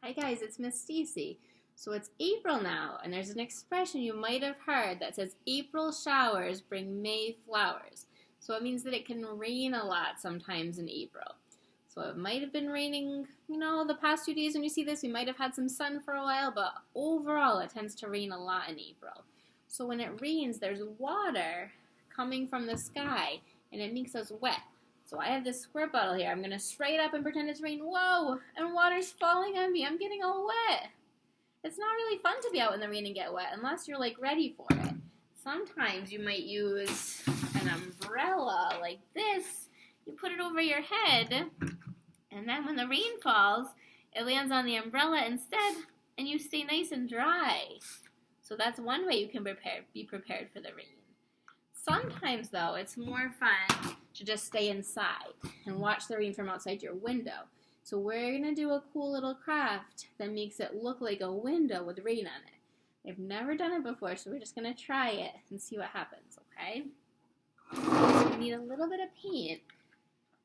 Hi guys, it's Miss Stacy. So it's April now, and there's an expression you might have heard that says April showers bring May flowers. So it means that it can rain a lot sometimes in April. So it might have been raining, the past few days when you see this, we might have had some sun for a while, but overall it tends to rain a lot in April. So when it rains, there's water coming from the sky, and it makes us wet. So I have this squirt bottle here. I'm going to spray it up and pretend it's rain. Whoa! And water's falling on me. I'm getting all wet. It's not really fun to be out in the rain and get wet unless you're ready for it. Sometimes you might use an umbrella like this. You put it over your head, and then when the rain falls, it lands on the umbrella instead, and you stay nice and dry. So that's one way you can be prepared for the rain. Sometimes, though, it's more fun to just stay inside and watch the rain from outside your window. So we're going to do a cool little craft that makes it look like a window with rain on it. I've never done it before, so we're just going to try it and see what happens, okay? So we need a little bit of paint.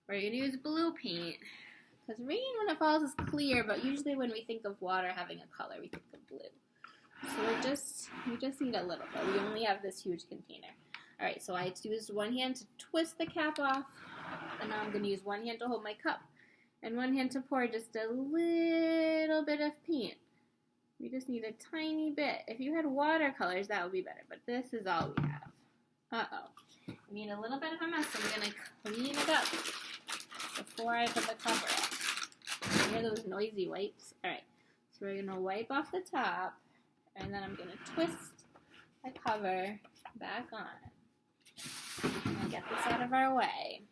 We're going to use blue paint. Because rain, when it falls, is clear, but usually when we think of water having a color, we think of blue. So we just need a little bit. We only have this huge container. Alright, so I used one hand to twist the cap off, and now I'm going to use one hand to hold my cup, and one hand to pour just a little bit of paint. We just need a tiny bit. If you had watercolors, that would be better, but this is all we have. Uh-oh. I made a little bit of a mess, so I'm going to clean it up before I put the cover on. You hear those noisy wipes? Alright, so we're going to wipe off the top, and then I'm going to twist the cover back on. I'll get this out of our way.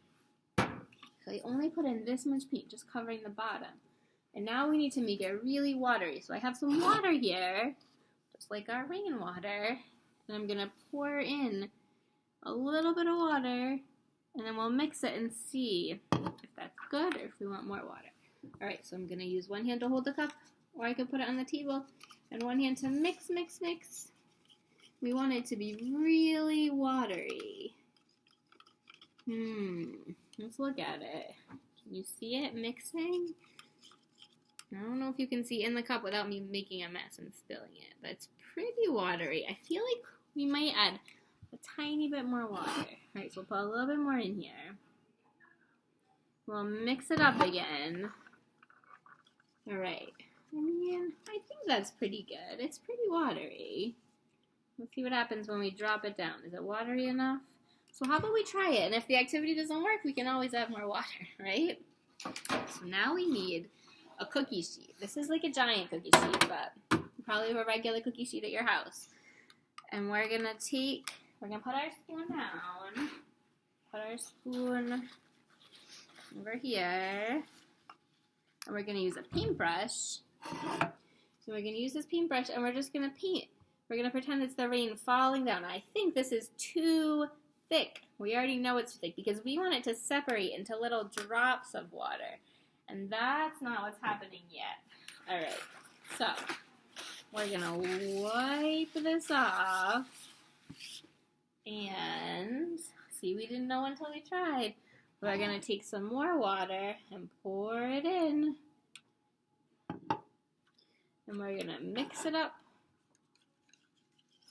So I only put in this much paint, just covering the bottom. And now we need to make it really watery. So I have some water here, just like our rainwater. And I'm going to pour in a little bit of water, and then we'll mix it and see if that's good or if we want more water. Alright, so I'm going to use one hand to hold the cup, or I could put it on the table, and one hand to mix, mix, mix. We want it to be really watery. Let's look at it. Can you see it mixing? I don't know if you can see in the cup without me making a mess and spilling it, but it's pretty watery. I feel like we might add a tiny bit more water. Alright, so we'll put a little bit more in here. We'll mix it up again. Alright. I think that's pretty good. It's pretty watery. Let's see what happens when we drop it down. Is it watery enough? So how about we try it? And if the activity doesn't work, we can always add more water, right? So now we need a cookie sheet. This is like a giant cookie sheet, but you probably have a regular cookie sheet at your house. And we're going to put our spoon down. Put our spoon over here. And we're going to use a paintbrush. So we're going to use this paintbrush, and we're just going to paint. We're going to pretend it's the rain falling down. I think this is too thick. We already know it's thick because we want it to separate into little drops of water. And that's not what's happening yet. Alright, so we're going to wipe this off. And, see, we didn't know until we tried. We're going to take some more water and pour it in. And we're going to mix it up.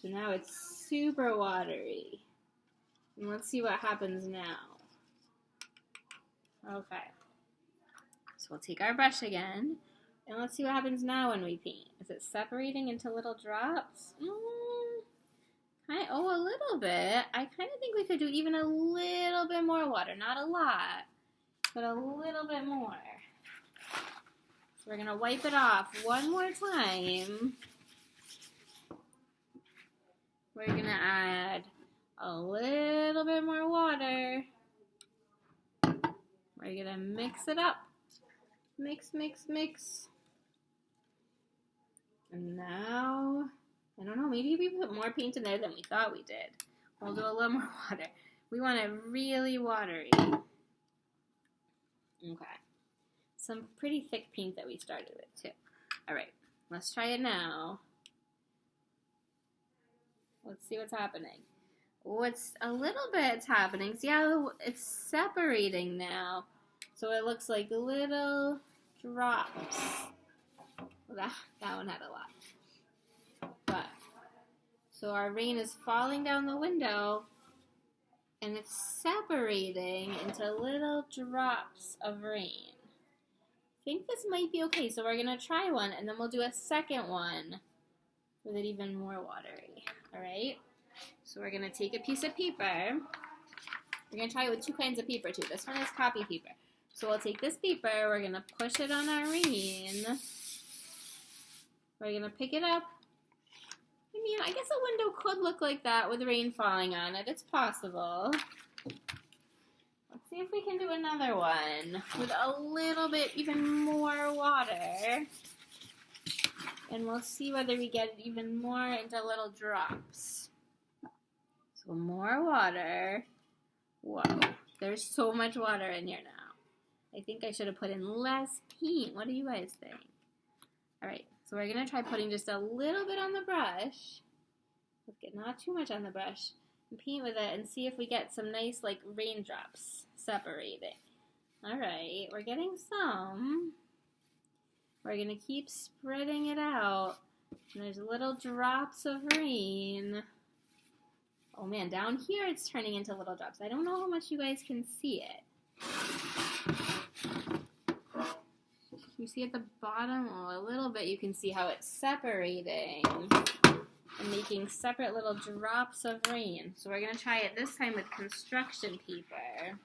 So now it's super watery. And let's see what happens now. Okay. So we'll take our brush again. And let's see what happens now when we paint. Is it separating into little drops? A little bit. I kind of think we could do even a little bit more water. Not a lot, but a little bit more. So we're going to wipe it off one more time. We're going to add a little bit more water. We're going to mix it up. Mix, mix, mix. And now, I don't know, maybe we put more paint in there than we thought we did. We'll do a little more water. We want it really watery. Okay. Some pretty thick paint that we started with, too. Alright, let's try it now. Let's see what's happening. Oh, it's a little bit happening. See how it's separating now. So it looks like little drops. Well, that one had a lot. But, so our rain is falling down the window, and it's separating into little drops of rain. I think this might be okay, so we're going to try one, and then we'll do a second one with it even more watery. All right? So we're going to take a piece of paper. We're going to try it with two kinds of paper, too. This one is copy paper. So we'll take this paper, we're going to push it on our rain. We're going to pick it up. I mean, I guess a window could look like that with rain falling on it. It's possible. Let's see if we can do another one with a little bit even more water. And we'll see whether we get it even more into little drops. So more water. Whoa, there's so much water in here now. I think I should have put in less paint. What do you guys think? All right, so we're going to try putting just a little bit on the brush. Let's get not too much on the brush. And paint with it and see if we get some nice, like, raindrops separating. All right, we're getting some. We're going to keep spreading it out. And there's little drops of rain. Oh, man, down here it's turning into little drops. I don't know how much you guys can see it. You see at the bottom, oh, a little bit, you can see how it's separating and making separate little drops of rain. So we're going to try it this time with construction paper.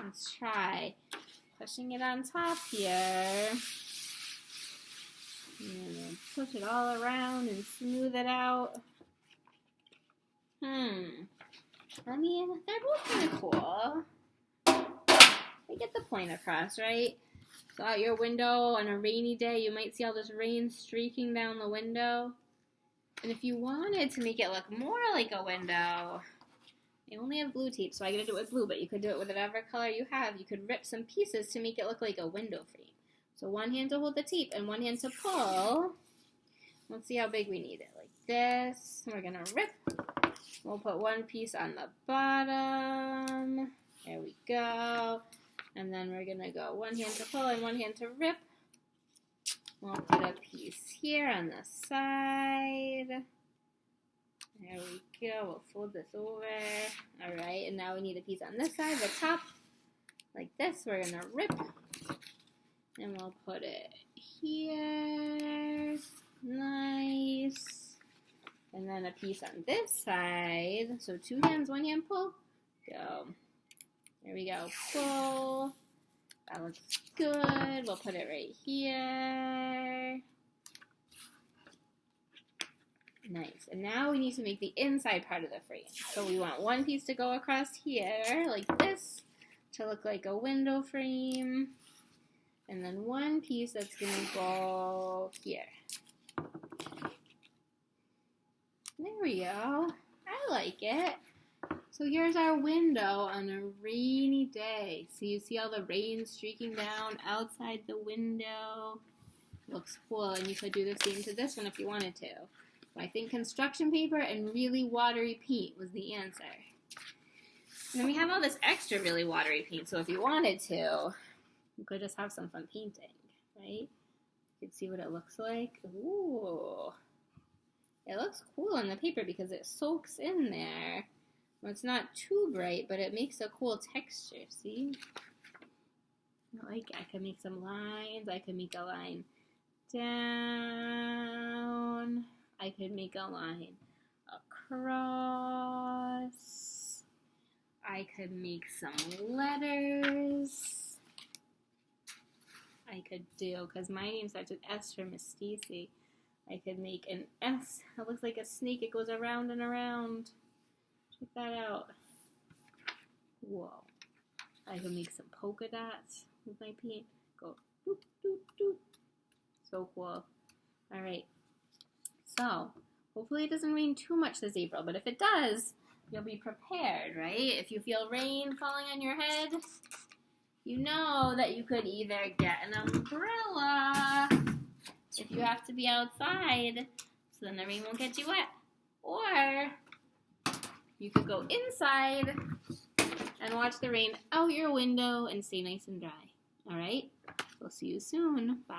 Let's try pushing it on top here. And then push it all around and smooth it out. I mean, they're both kind of cool. They get the point across, right? So out your window on a rainy day, you might see all this rain streaking down the window. And if you wanted to make it look more like a window, I only have blue tape, so I gotta do it with blue, but you could do it with whatever color you have. You could rip some pieces to make it look like a window frame. So one hand to hold the tape and one hand to pull. Let's see how big we need it. Like this. We're gonna rip. We'll put one piece on the bottom. There we go. And then we're going to go one hand to pull and one hand to rip. We'll put a piece here on the side. There we go. We'll fold this over. All right. And now we need a piece on this side, the top. Like this. We're going to rip. And we'll put it here. Nice. And then a piece on this side. So two hands, one hand pull. Go. There we go. Pull. That looks good. We'll put it right here. Nice. And now we need to make the inside part of the frame. So we want one piece to go across here, like this, to look like a window frame. And then one piece that's going to go here. There we go. I like it. So here's our window on a rainy day. So you see all the rain streaking down outside the window. Looks cool, and you could do the same to this one if you wanted to. So I think construction paper and really watery paint was the answer. And then we have all this extra really watery paint, so if you wanted to, you could just have some fun painting, right? You could see what it looks like. Ooh. It looks cool on the paper because it soaks in there. Well, it's not too bright, but it makes a cool texture, see? I like it. I could make some lines. I could make a line down. I could make a line across. I could make some letters. I could do, because my name starts with S for Miss Stacy. I could make an S. It looks like a snake. It goes around and around. Check that out. Whoa. I could make some polka dots with my paint. Go doop, doop, doop. So cool. All right. So, hopefully it doesn't rain too much this April, but if it does, you'll be prepared, right? If you feel rain falling on your head, you know that you could either get an umbrella if you have to be outside, so then the rain won't get you wet, or you could go inside and watch the rain out your window and stay nice and dry. All right? We'll see you soon. Bye.